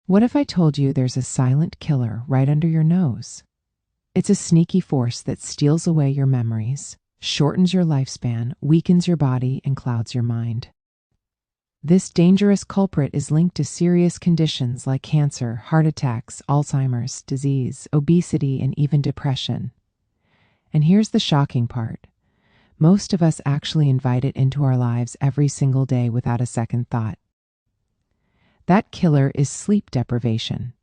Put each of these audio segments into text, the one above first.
What if I told you there's a silent killer right under your nose? It's a sneaky force that steals away your memories, shortens your lifespan, weakens your body, and clouds your mind. This dangerous culprit is linked to serious conditions like cancer, heart attacks, Alzheimer's disease, obesity, and even depression. And here's the shocking part. Most of us actually invite it into our lives every single day without a second thought. That killer is sleep deprivation.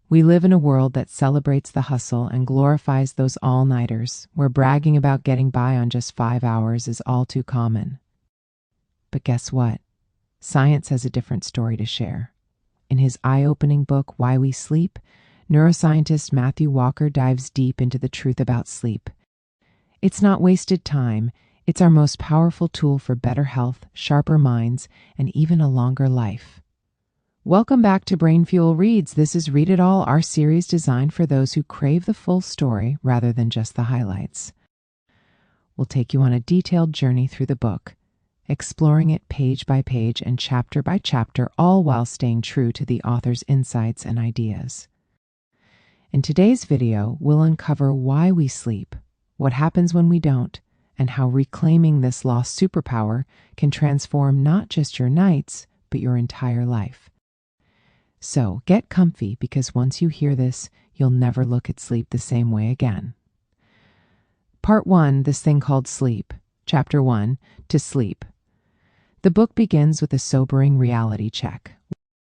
We live in a world that celebrates the hustle and glorifies those all-nighters, where bragging about getting by on just 5 hours is all too common. But guess what? Science has a different story to share. In his eye-opening book, Why We Sleep, neuroscientist Matthew Walker dives deep into the truth about sleep. It's not wasted time. It's our most powerful tool for better health, sharper minds, and even a longer life. Welcome back to BrainFuel Reads. This is Read It All, our series designed for those who crave the full story rather than just the highlights. We'll take you on a detailed journey through the book, exploring it page by page and chapter by chapter, all while staying true to the author's insights and ideas. In today's video, we'll uncover why we sleep, what happens when we don't, and how reclaiming this lost superpower can transform not just your nights, but your entire life. So get comfy, because once you hear this, you'll never look at sleep the same way again. Part 1, this thing called sleep. Chapter 1, To Sleep. The book begins with a sobering reality check.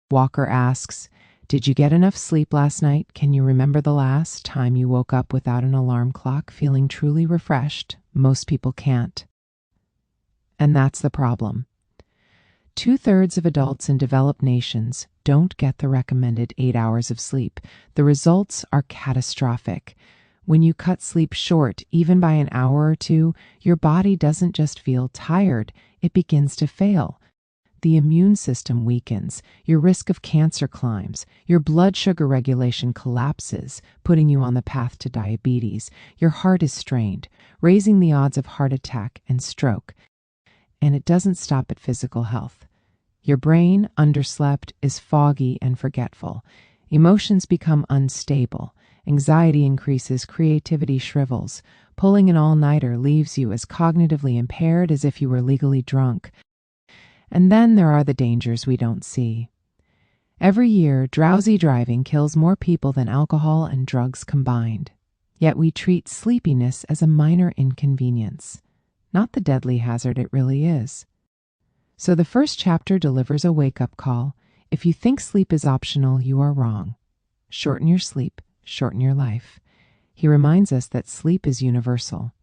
Walker asks, "Did you get enough sleep last night? Can you remember the last time you woke up without an alarm clock, feeling truly refreshed?" Most people can't. And that's the problem. 2/3 of adults in developed nations don't get the recommended 8 hours of sleep. The results are catastrophic. When you cut sleep short, even by an hour or two, your body doesn't just feel tired, it begins to fail. The immune system weakens, your risk of cancer climbs, your blood sugar regulation collapses, putting you on the path to diabetes. Your heart is strained, raising the odds of heart attack and stroke. And it doesn't stop at physical health. Your brain, underslept, is foggy and forgetful. Emotions become unstable. Anxiety increases, creativity shrivels. Pulling an all-nighter leaves you as cognitively impaired as if you were legally drunk. And then there are the dangers we don't see. Every year, drowsy driving kills more people than alcohol and drugs combined. Yet we treat sleepiness as a minor inconvenience, not the deadly hazard it really is. So the first chapter delivers a wake-up call. If you think sleep is optional, you are wrong. Shorten your sleep, shorten your life. He reminds us that sleep is universal.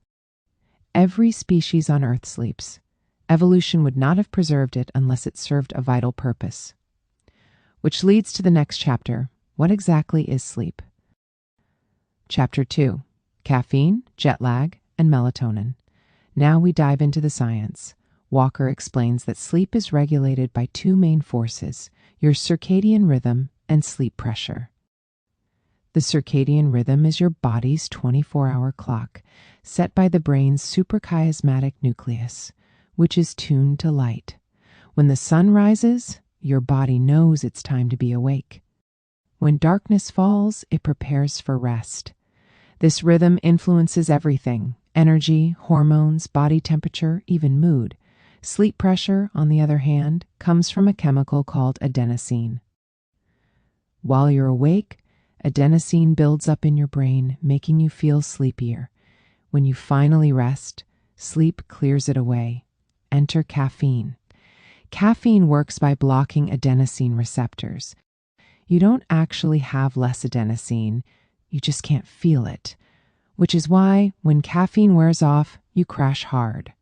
Every species on Earth sleeps. Evolution would not have preserved it unless it served a vital purpose. Which leads to the next chapter. What exactly is sleep? Chapter 2, Caffeine, Jet Lag, and Melatonin. Now we dive into the science. Walker explains that sleep is regulated by two main forces, your circadian rhythm and sleep pressure. The circadian rhythm is your body's 24-hour clock, set by the brain's suprachiasmatic nucleus, which is tuned to light. When the sun rises, your body knows it's time to be awake. When darkness falls, it prepares for rest. This rhythm influences everything: energy, hormones, body temperature, even mood. Sleep pressure, on the other hand, comes from a chemical called adenosine. While you're awake, adenosine builds up in your brain, making you feel sleepier. When you finally rest, sleep clears it away. Enter caffeine. Caffeine works by blocking adenosine receptors. You don't actually have less adenosine, you just can't feel it. Which is why, when caffeine wears off, you crash hard.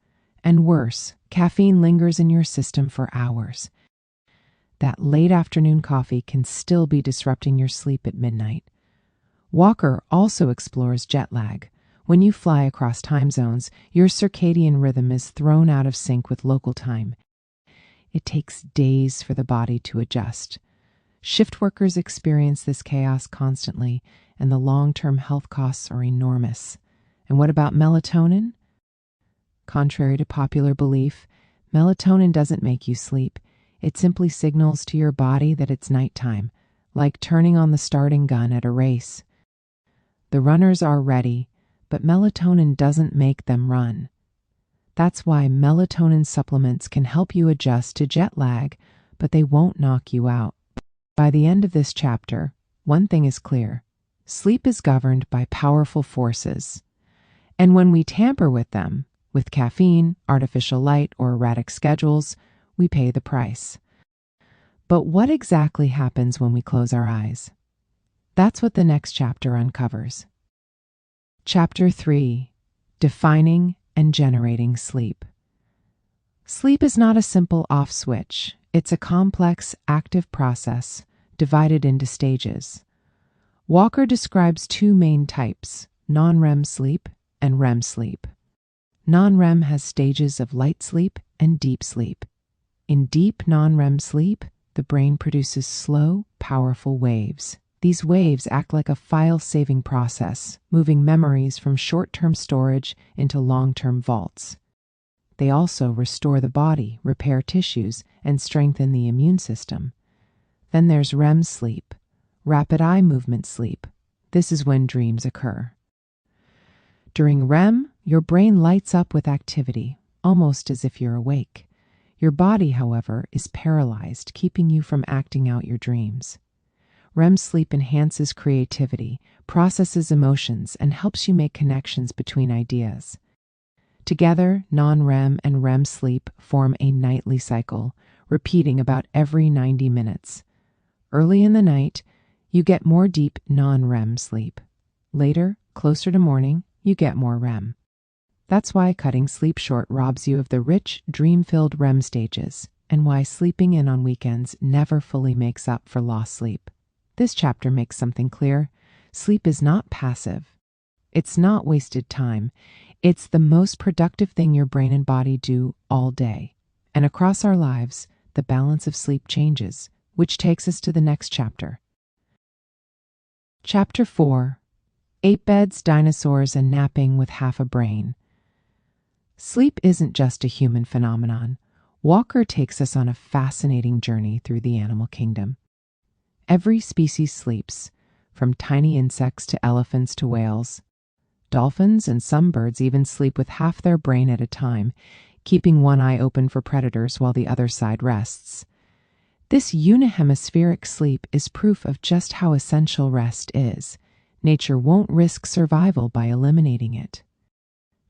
And worse, caffeine lingers in your system for hours. That late afternoon coffee can still be disrupting your sleep at midnight. Walker also explores jet lag. When you fly across time zones, your circadian rhythm is thrown out of sync with local time. It takes days for the body to adjust. Shift workers experience this chaos constantly, and the long-term health costs are enormous. And what about melatonin? Contrary to popular belief, melatonin doesn't make you sleep. It simply signals to your body that it's nighttime, like turning on the starting gun at a race. The runners are ready, but melatonin doesn't make them run. That's why melatonin supplements can help you adjust to jet lag, but they won't knock you out. By the end of this chapter, one thing is clear: sleep is governed by powerful forces. And when we tamper with them, with caffeine, artificial light, or erratic schedules, we pay the price. But what exactly happens when we close our eyes? That's what the next chapter uncovers. Chapter 3: Defining and Generating Sleep. Sleep is not a simple off switch. It's a complex, active process divided into stages. Walker describes two main types: non-REM sleep and REM sleep. Non-REM has stages of light sleep and deep sleep. In deep non-REM sleep, the brain produces slow, powerful waves. These waves act like a file-saving process, moving memories from short-term storage into long-term vaults. They also restore the body, repair tissues, and strengthen the immune system. Then there's REM sleep, rapid eye movement sleep. This is when dreams occur. During REM, your brain lights up with activity, almost as if you're awake. Your body, however, is paralyzed, keeping you from acting out your dreams. REM sleep enhances creativity, processes emotions, and helps you make connections between ideas. Together, non-REM and REM sleep form a nightly cycle, repeating about every 90 minutes. Early in the night, you get more deep non-REM sleep. Later, closer to morning, you get more REM. That's why cutting sleep short robs you of the rich, dream-filled REM stages, and why sleeping in on weekends never fully makes up for lost sleep. This chapter makes something clear: sleep is not passive. It's not wasted time. It's the most productive thing your brain and body do all day. And across our lives, the balance of sleep changes, which takes us to the next chapter. Chapter 4: Ape Beds, Dinosaurs, and Napping with Half a Brain. Sleep isn't just a human phenomenon. Walker takes us on a fascinating journey through the animal kingdom. Every species sleeps, from tiny insects to elephants to whales. Dolphins and some birds even sleep with half their brain at a time, keeping one eye open for predators while the other side rests. This unihemispheric sleep is proof of just how essential rest is. Nature won't risk survival by eliminating it.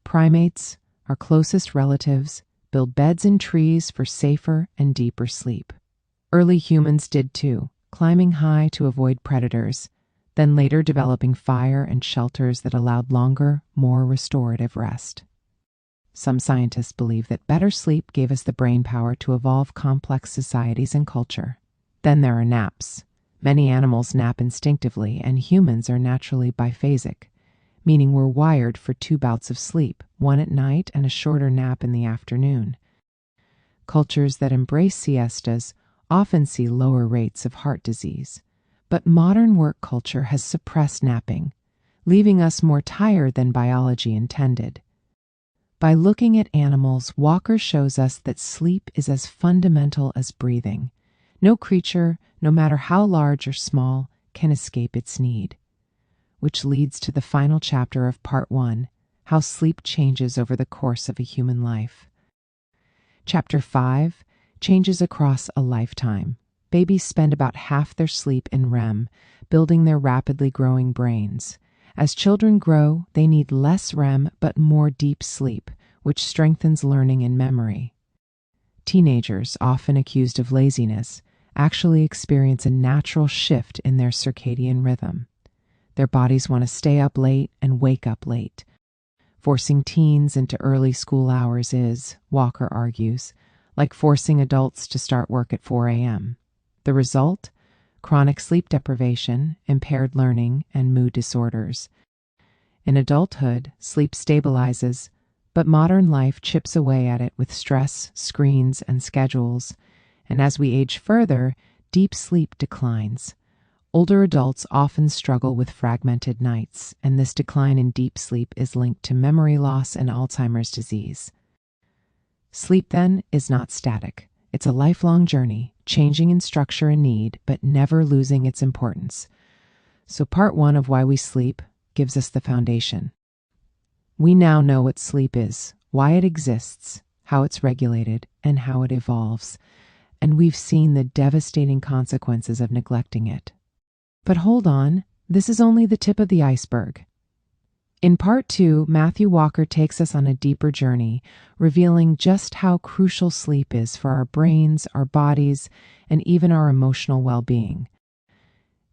Primates, our closest relatives, build beds in trees for safer and deeper sleep. Early humans did too, climbing high to avoid predators, then later developing fire and shelters that allowed longer, more restorative rest. Some scientists believe that better sleep gave us the brain power to evolve complex societies and culture. Then there are naps. Many animals nap instinctively, and humans are naturally biphasic, meaning we're wired for 2 bouts of sleep, one at night and a shorter nap in the afternoon. Cultures that embrace siestas often see lower rates of heart disease, but modern work culture has suppressed napping, leaving us more tired than biology intended. By looking at animals, Walker shows us that sleep is as fundamental as breathing. No creature, no matter how large or small, can escape its need. Which leads to the final chapter of Part 1, how sleep changes over the course of a human life. Chapter 5, changes across a lifetime. Babies spend about half their sleep in REM, building their rapidly growing brains. As children grow, they need less REM but more deep sleep, which strengthens learning and memory. Teenagers, often accused of laziness, actually experience a natural shift in their circadian rhythm. Their bodies want to stay up late and wake up late. Forcing teens into early school hours is, Walker argues, like forcing adults to start work at 4 a.m. The result? Chronic sleep deprivation, impaired learning, and mood disorders. In adulthood, sleep stabilizes, but modern life chips away at it with stress, screens, and schedules. And as we age further, deep sleep declines. Older adults often struggle with fragmented nights, and this decline in deep sleep is linked to memory loss and Alzheimer's disease. Sleep, then, is not static. It's a lifelong journey, changing in structure and need, but never losing its importance. So part 1 of Why We Sleep gives us the foundation. We now know what sleep is, why it exists, how it's regulated, and how it evolves. And we've seen the devastating consequences of neglecting it. But hold on, this is only the tip of the iceberg. In part 2, Matthew Walker takes us on a deeper journey, revealing just how crucial sleep is for our brains, our bodies, and even our emotional well-being.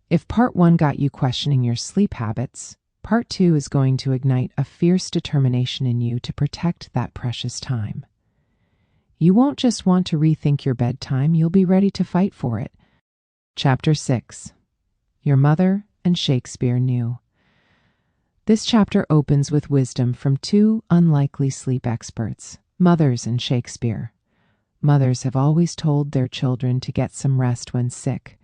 If part 1 got you questioning your sleep habits, part 2 is going to ignite a fierce determination in you to protect that precious time. You won't just want to rethink your bedtime, you'll be ready to fight for it. Chapter 6. Your Mother and Shakespeare Knew. This chapter opens with wisdom from 2 unlikely sleep experts, mothers and Shakespeare. Mothers have always told their children to get some rest when sick.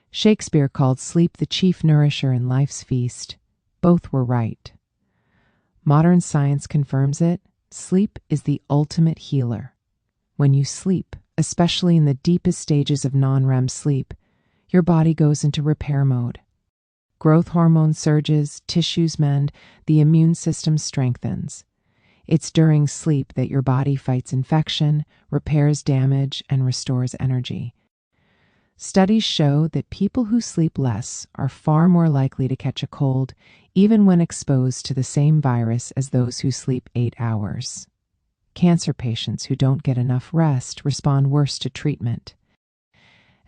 Shakespeare called sleep the chief nourisher in life's feast. Both were right. Modern science confirms it. Sleep is the ultimate healer. When you sleep, especially in the deepest stages of non-REM sleep, your body goes into repair mode. Growth hormone surges, tissues mend, the immune system strengthens. It's during sleep that your body fights infection, repairs damage, and restores energy. Studies show that people who sleep less are far more likely to catch a cold, even when exposed to the same virus as those who sleep 8 hours. Cancer patients who don't get enough rest respond worse to treatment.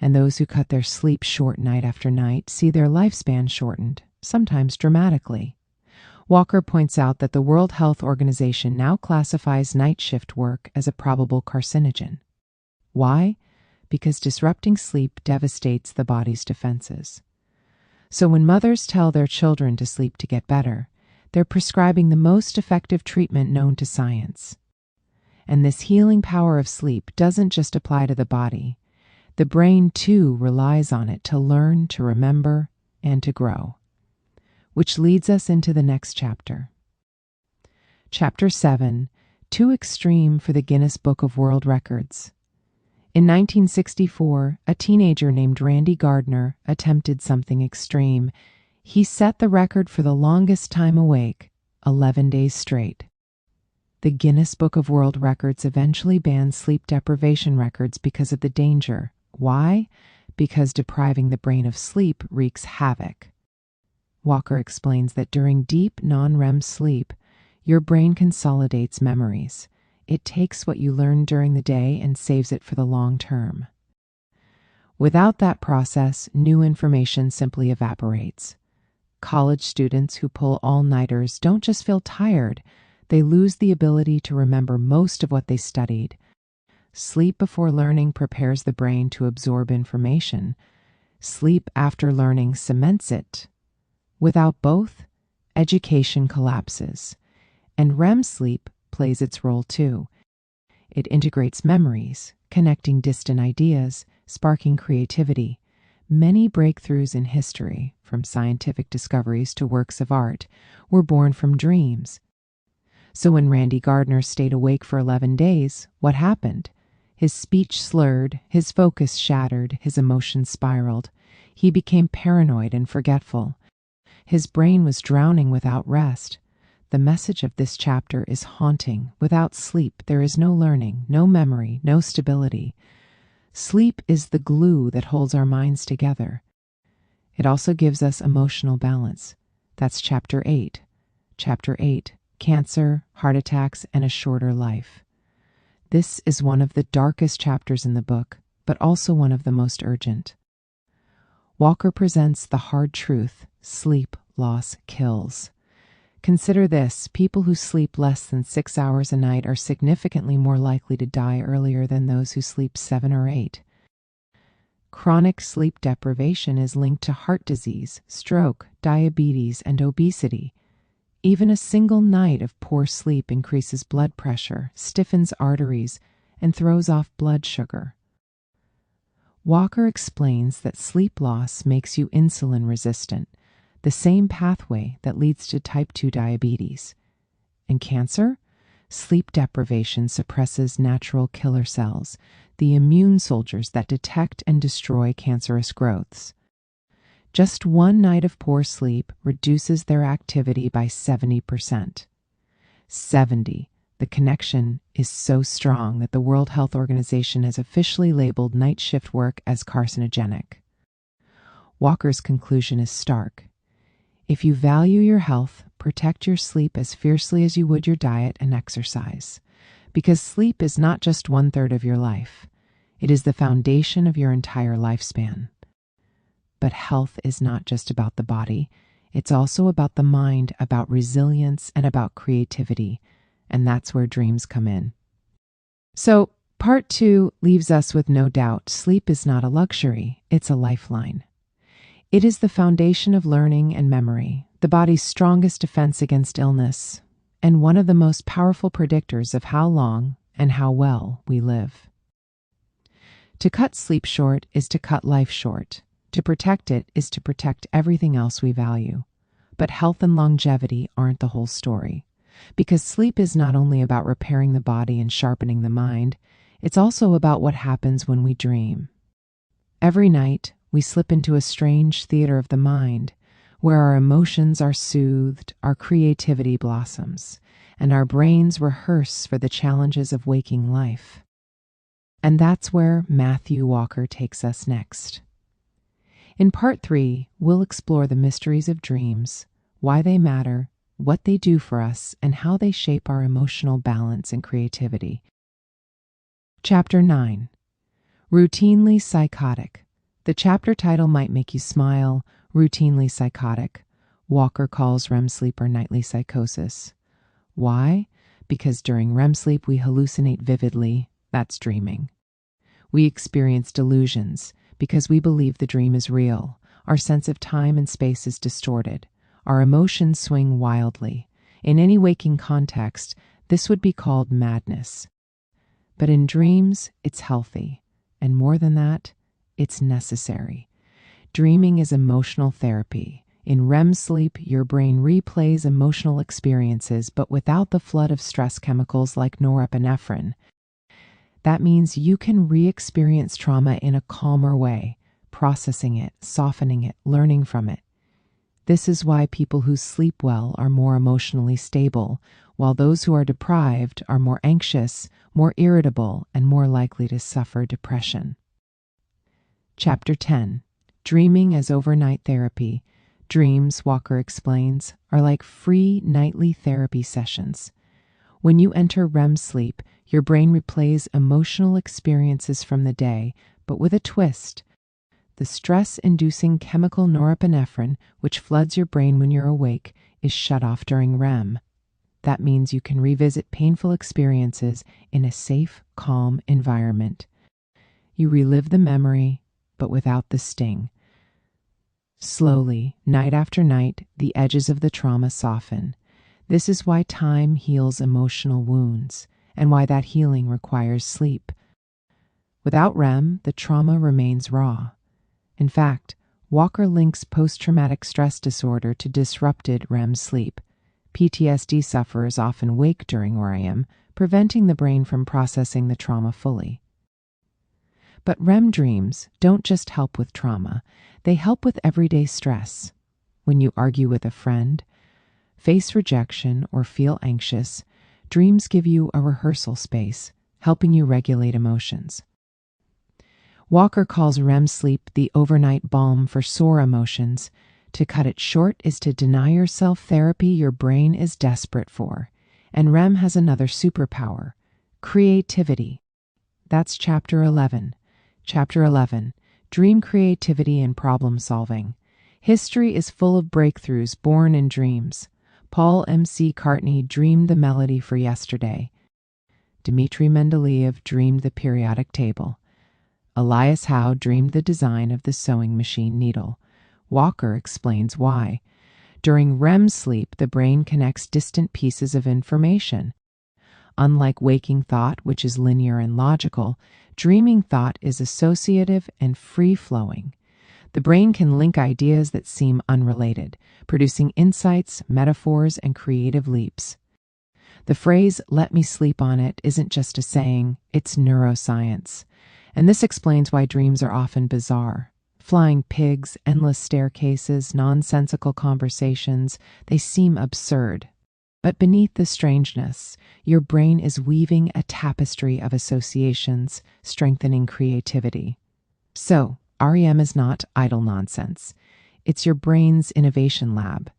And those who cut their sleep short night after night see their lifespan shortened, sometimes dramatically. Walker points out that the World Health Organization now classifies night shift work as a probable carcinogen. Why? Because disrupting sleep devastates the body's defenses. So when mothers tell their children to sleep to get better, they're prescribing the most effective treatment known to science. And this healing power of sleep doesn't just apply to the body. The brain, too, relies on it to learn, to remember, and to grow. Which leads us into the next chapter. Chapter 7, Too Extreme for the Guinness Book of World Records. In 1964, a teenager named Randy Gardner attempted something extreme. He set the record for the longest time awake, 11 days straight. The Guinness Book of World Records eventually banned sleep deprivation records because of the danger. Why? Because depriving the brain of sleep wreaks havoc. Walker explains that during deep non-REM sleep, your brain consolidates memories. It takes what you learned during the day and saves it for the long term. Without that process, new information simply evaporates. College students who pull all-nighters don't just feel tired, they lose the ability to remember most of what they studied. Sleep before learning prepares the brain to absorb information. Sleep after learning cements it. Without both, education collapses. And REM sleep plays its role too. It integrates memories, connecting distant ideas, sparking creativity. Many breakthroughs in history, from scientific discoveries to works of art, were born from dreams. So when Randy Gardner stayed awake for 11 days, what happened? His speech slurred, his focus shattered, his emotions spiraled. He became paranoid and forgetful. His brain was drowning without rest. The message of this chapter is haunting. Without sleep, there is no learning, no memory, no stability. Sleep is the glue that holds our minds together. It also gives us emotional balance. That's Chapter 8. Chapter 8. Cancer, heart attacks, and a shorter life. This is one of the darkest chapters in the book, but also one of the most urgent. Walker presents the hard truth: sleep loss kills. Consider this: people who sleep less than 6 hours a night are significantly more likely to die earlier than those who sleep 7 or 8. Chronic sleep deprivation is linked to heart disease, stroke, diabetes, and obesity. Even a single night of poor sleep increases blood pressure, stiffens arteries, and throws off blood sugar. Walker explains that sleep loss makes you insulin resistant, the same pathway that leads to type 2 diabetes. And cancer? Sleep deprivation suppresses natural killer cells, the immune soldiers that detect and destroy cancerous growths. Just one night of poor sleep reduces their activity by 70%. 70. The connection is so strong that the World Health Organization has officially labeled night shift work as carcinogenic. Walker's conclusion is stark. If you value your health, protect your sleep as fiercely as you would your diet and exercise. Because sleep is not just 1/3 of your life. It is the foundation of your entire lifespan. But health is not just about the body. It's also about the mind, about resilience, and about creativity. And that's where dreams come in. So, part 2 leaves us with no doubt sleep is not a luxury, it's a lifeline. It is the foundation of learning and memory, the body's strongest defense against illness, and one of the most powerful predictors of how long and how well we live. To cut sleep short is to cut life short. To protect it is to protect everything else we value. But health and longevity aren't the whole story. Because sleep is not only about repairing the body and sharpening the mind, it's also about what happens when we dream. Every night, we slip into a strange theater of the mind, where our emotions are soothed, our creativity blossoms, and our brains rehearse for the challenges of waking life. And that's where Matthew Walker takes us next. In part 3, we'll explore the mysteries of dreams, why they matter, what they do for us, and how they shape our emotional balance and creativity. Chapter 9. Routinely Psychotic. The chapter title might make you smile. Routinely psychotic. Walker calls REM sleep or nightly psychosis. Why? Because during REM sleep we hallucinate vividly. That's dreaming. We experience delusions because we believe the dream is real. Our sense of time and space is distorted. Our emotions swing wildly. In any waking context, this would be called madness. But in dreams, it's healthy. And more than that, it's necessary. Dreaming is emotional therapy. In REM sleep, your brain replays emotional experiences, but without the flood of stress chemicals like norepinephrine. That means you can re-experience trauma in a calmer way, processing it, softening it, learning from it. This is why people who sleep well are more emotionally stable, while those who are deprived are more anxious, more irritable, and more likely to suffer depression. Chapter 10. Dreaming as Overnight Therapy. Dreams, Walker explains, are like free nightly therapy sessions. When you enter REM sleep, your brain replays emotional experiences from the day, but with a twist. The stress-inducing chemical norepinephrine, which floods your brain when you're awake, is shut off during REM. That means you can revisit painful experiences in a safe, calm environment. You relive the memory, but without the sting. Slowly, night after night, the edges of the trauma soften. This is why time heals emotional wounds, and why that healing requires sleep. Without REM, the trauma remains raw. In fact, Walker links post-traumatic stress disorder to disrupted REM sleep. PTSD sufferers often wake during REM, preventing the brain from processing the trauma fully. But REM dreams don't just help with trauma, they help with everyday stress. When you argue with a friend, face rejection, or feel anxious, dreams give you a rehearsal space, helping you regulate emotions. Walker calls REM sleep the overnight balm for sore emotions. To cut it short is to deny yourself therapy your brain is desperate for. And REM has another superpower: creativity. That's Chapter 11. Chapter 11. Dream Creativity and Problem Solving. History is full of breakthroughs born in dreams. Paul M.C. Cartney dreamed the melody for yesterday. Dmitri Mendeleev dreamed the periodic table. Elias Howe dreamed the design of the sewing machine needle. Walker explains why. During REM sleep, the brain connects distant pieces of information. Unlike waking thought, which is linear and logical, dreaming thought is associative and free-flowing. The brain can link ideas that seem unrelated, producing insights, metaphors, and creative leaps. The phrase, "let me sleep on it," isn't just a saying, it's neuroscience. And this explains why dreams are often bizarre. Flying pigs, endless staircases, nonsensical conversations, they seem absurd. But beneath the strangeness, your brain is weaving a tapestry of associations, strengthening creativity. So, REM is not idle nonsense. It's your brain's innovation lab.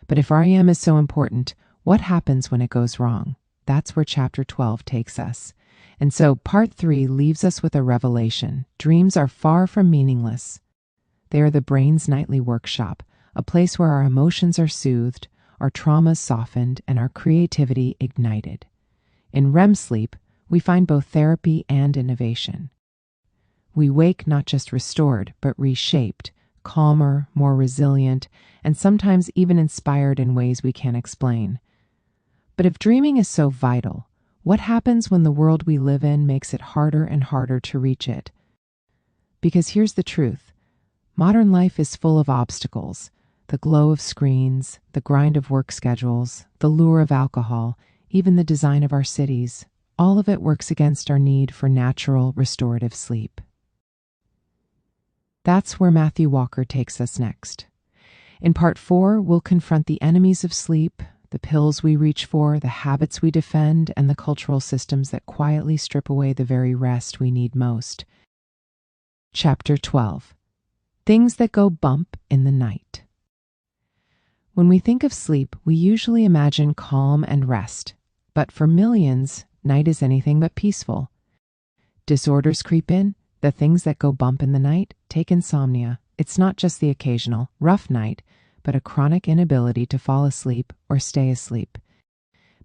But if REM is so important, what happens when it goes wrong? That's where Chapter 12 takes us. And so Part 3 leaves us with a revelation. Dreams are far from meaningless. They are the brain's nightly workshop, a place where our emotions are soothed, our traumas softened, and our creativity ignited. In REM sleep, we find both therapy and innovation. We wake not just restored, but reshaped, calmer, more resilient, and sometimes even inspired in ways we can't explain. But if dreaming is so vital, what happens when the world we live in makes it harder and harder to reach it? Because here's the truth. Modern life is full of obstacles. The glow of screens, the grind of work schedules, the lure of alcohol, even the design of our cities, all of it works against our need for natural, restorative sleep. That's where Matthew Walker takes us next. In Part 4, we'll confront the enemies of sleep, the pills we reach for, the habits we defend, and the cultural systems that quietly strip away the very rest we need most. Chapter 12. Things that go bump in the night. When we think of sleep, we usually imagine calm and rest. But for millions, night is anything but peaceful. Disorders creep in. The things that go bump in the night, take insomnia. It's not just the occasional, rough night, but a chronic inability to fall asleep or stay asleep.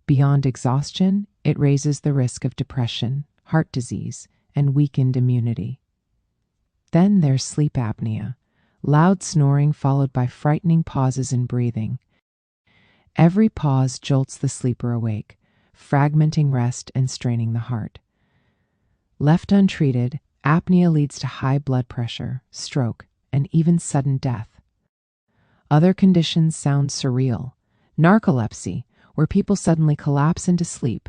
Beyond exhaustion, it raises the risk of depression, heart disease, and weakened immunity. Then there's sleep apnea, loud snoring followed by frightening pauses in breathing. Every pause jolts the sleeper awake, fragmenting rest and straining the heart. Left untreated, apnea leads to high blood pressure, stroke, and even sudden death. Other conditions sound surreal. Narcolepsy, where people suddenly collapse into sleep.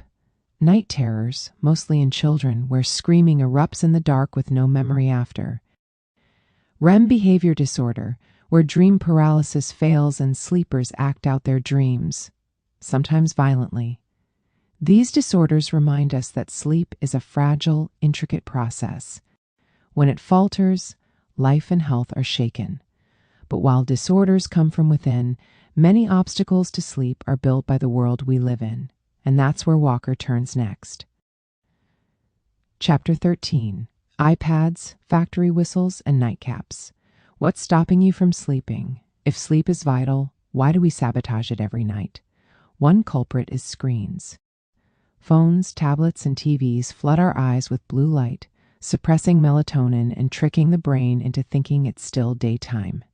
Night terrors, mostly in children, where screaming erupts in the dark with no memory after. REM behavior disorder, where dream paralysis fails and sleepers act out their dreams, sometimes violently. These disorders remind us that sleep is a fragile, intricate process. When it falters, life and health are shaken. But while disorders come from within, many obstacles to sleep are built by the world we live in, and that's where Walker turns next. Chapter 13. iPads, factory whistles, and nightcaps. What's stopping you from sleeping? If sleep is vital, why do we sabotage it every night? One culprit is screens. Phones, tablets, and TVs flood our eyes with blue light, suppressing melatonin and tricking the brain into thinking it's still daytime.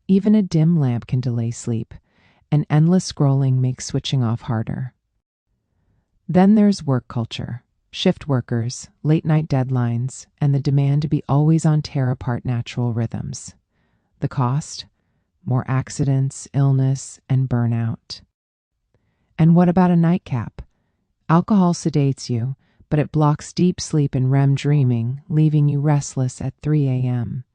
Even a dim lamp can delay sleep, and endless scrolling makes switching off harder. Then there's work culture, shift workers, late-night deadlines, and the demand to be always on tear apart natural rhythms. The cost? More accidents, illness, and burnout. And what about a nightcap? Alcohol sedates you, but it blocks deep sleep and REM dreaming, leaving you restless at 3 a.m.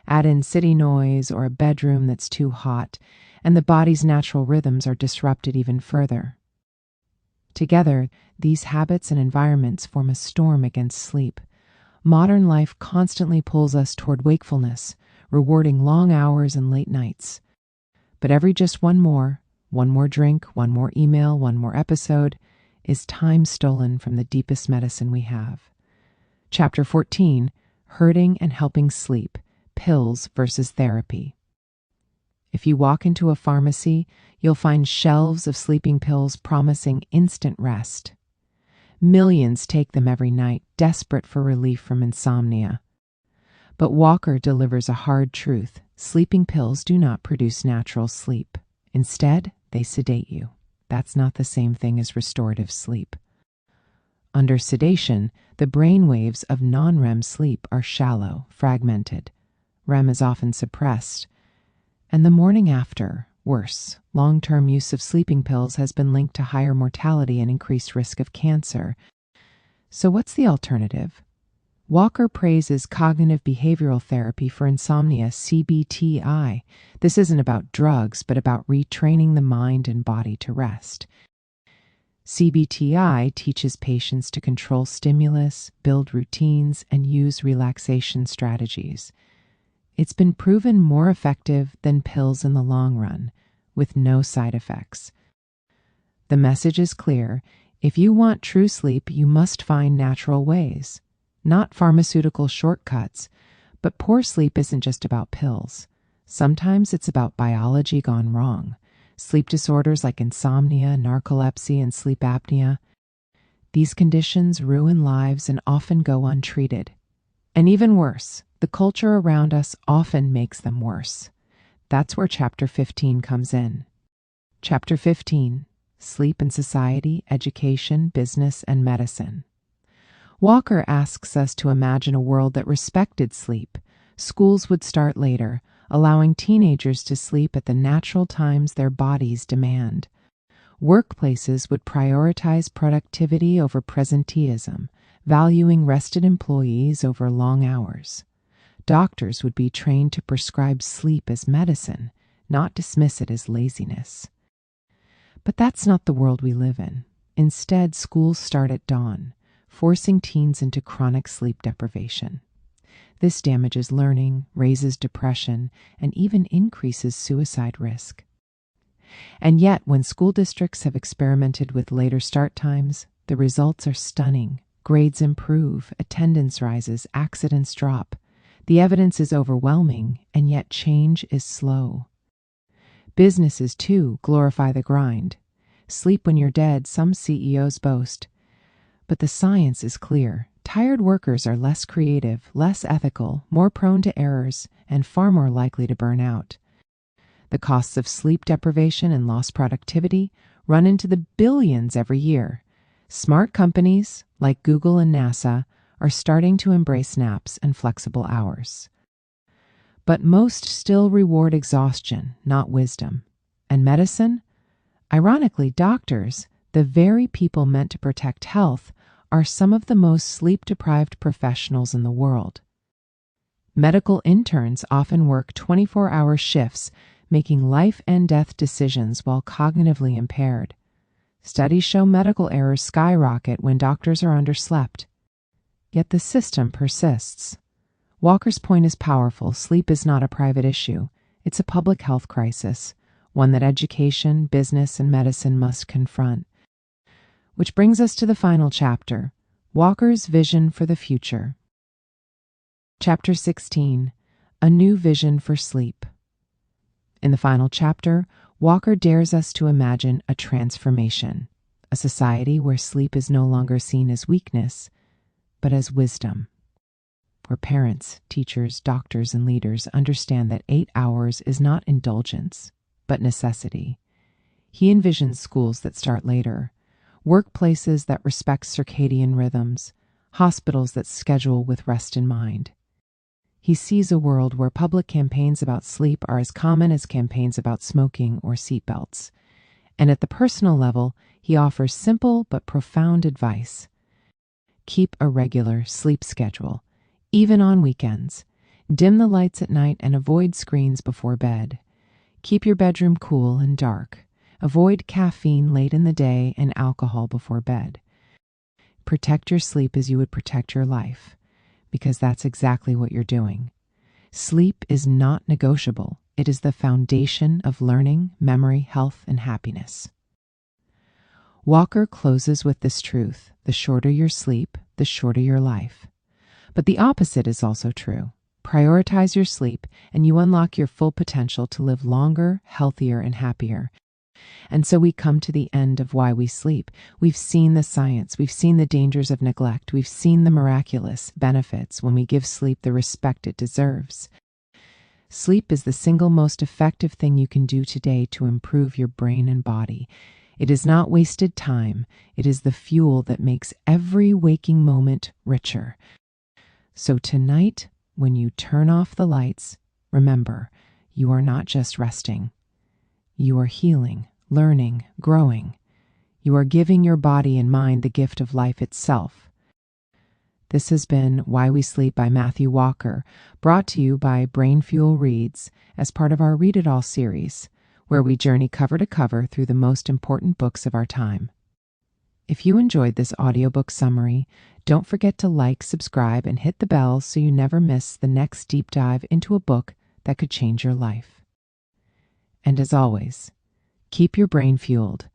Add in city noise or a bedroom that's too hot, and the body's natural rhythms are disrupted even further. Together, these habits and environments form a storm against sleep. Modern life constantly pulls us toward wakefulness, rewarding long hours and late nights. But every just one more drink, one more email, one more episode, is time stolen from the deepest medicine we have. Chapter 14, Hurting and Helping Sleep, Pills versus Therapy. If you walk into a pharmacy, you'll find shelves of sleeping pills promising instant rest. Millions take them every night, desperate for relief from insomnia. But Walker delivers a hard truth. Sleeping pills do not produce natural sleep. Instead, they sedate you. That's not the same thing as restorative sleep. Under sedation, the brain waves of non-REM sleep are shallow, fragmented. REM is often suppressed. And the morning after, Worse, long-term use of sleeping pills has been linked to higher mortality and increased risk of cancer. So what's the alternative? Walker praises cognitive behavioral therapy for insomnia, CBTI. This isn't about drugs, but about retraining the mind and body to rest. CBTI teaches patients to control stimulus, build routines, and use relaxation strategies. It's been proven more effective than pills in the long run, with no side effects. The message is clear. If you want true sleep, you must find natural ways. Not pharmaceutical shortcuts, but poor sleep isn't just about pills. Sometimes it's about biology gone wrong. Sleep disorders like insomnia, narcolepsy, and sleep apnea. These conditions ruin lives and often go untreated. And even worse, the culture around us often makes them worse. That's where Chapter 15 comes in. Chapter 15, Sleep in Society, Education, Business, and Medicine. Walker asks us to imagine a world that respected sleep. Schools would start later, allowing teenagers to sleep at the natural times their bodies demand. Workplaces would prioritize productivity over presenteeism, valuing rested employees over long hours. Doctors would be trained to prescribe sleep as medicine, not dismiss it as laziness. But that's not the world we live in. Instead, schools start at dawn, forcing teens into chronic sleep deprivation. This damages learning, raises depression, and even increases suicide risk. And yet, when school districts have experimented with later start times, the results are stunning. Grades improve, attendance rises, accidents drop. The evidence is overwhelming, and yet change is slow. Businesses, too, glorify the grind. Sleep when you're dead, some CEOs boast. But the science is clear. Tired workers are less creative, less ethical, more prone to errors, and far more likely to burn out. The costs of sleep deprivation and lost productivity run into the billions every year. Smart companies, like Google and NASA, are starting to embrace naps and flexible hours. But most still reward exhaustion, not wisdom. And medicine? Ironically, doctors, the very people meant to protect health, are some of the most sleep-deprived professionals in the world. Medical interns often work 24-hour shifts, making life and death decisions while cognitively impaired. Studies show medical errors skyrocket when doctors are underslept. Yet the system persists. Walker's point is powerful. Sleep is not a private issue. It's a public health crisis, one that education, business, and medicine must confront. Which brings us to the final chapter, Walker's vision for the future. Chapter 16, A New Vision for Sleep. In the final chapter, Walker dares us to imagine a transformation, a society where sleep is no longer seen as weakness, but as wisdom, where parents, teachers, doctors, and leaders understand that 8 hours is not indulgence, but necessity. He envisions schools that start later, workplaces that respect circadian rhythms, hospitals that schedule with rest in mind. He sees a world where public campaigns about sleep are as common as campaigns about smoking or seatbelts. And at the personal level, he offers simple but profound advice. Keep a regular sleep schedule, even on weekends. Dim the lights at night and avoid screens before bed. Keep your bedroom cool and dark. Avoid caffeine late in the day and alcohol before bed. Protect your sleep as you would protect your life, because that's exactly what you're doing. Sleep is not negotiable. It is the foundation of learning, memory, health, and happiness. Walker closes with this truth: the shorter your sleep, the shorter your life. But the opposite is also true. Prioritize your sleep, and you unlock your full potential to live longer, healthier, and happier. And so we come to the end of why we sleep. We've seen the science. We've seen the dangers of neglect. We've seen the miraculous benefits when we give sleep the respect it deserves. Sleep is the single most effective thing you can do today to improve your brain and body. It is not wasted time. It is the fuel that makes every waking moment richer. So tonight, when you turn off the lights, remember, you are not just resting. You are healing, learning, growing. You are giving your body and mind the gift of life itself. This has been Why We Sleep by Matthew Walker, brought to you by BrainFuel Reads as part of our Read It All series, where we journey cover to cover through the most important books of our time. If you enjoyed this audiobook summary, don't forget to like, subscribe, and hit the bell so you never miss the next deep dive into a book that could change your life. And as always, keep your brain fueled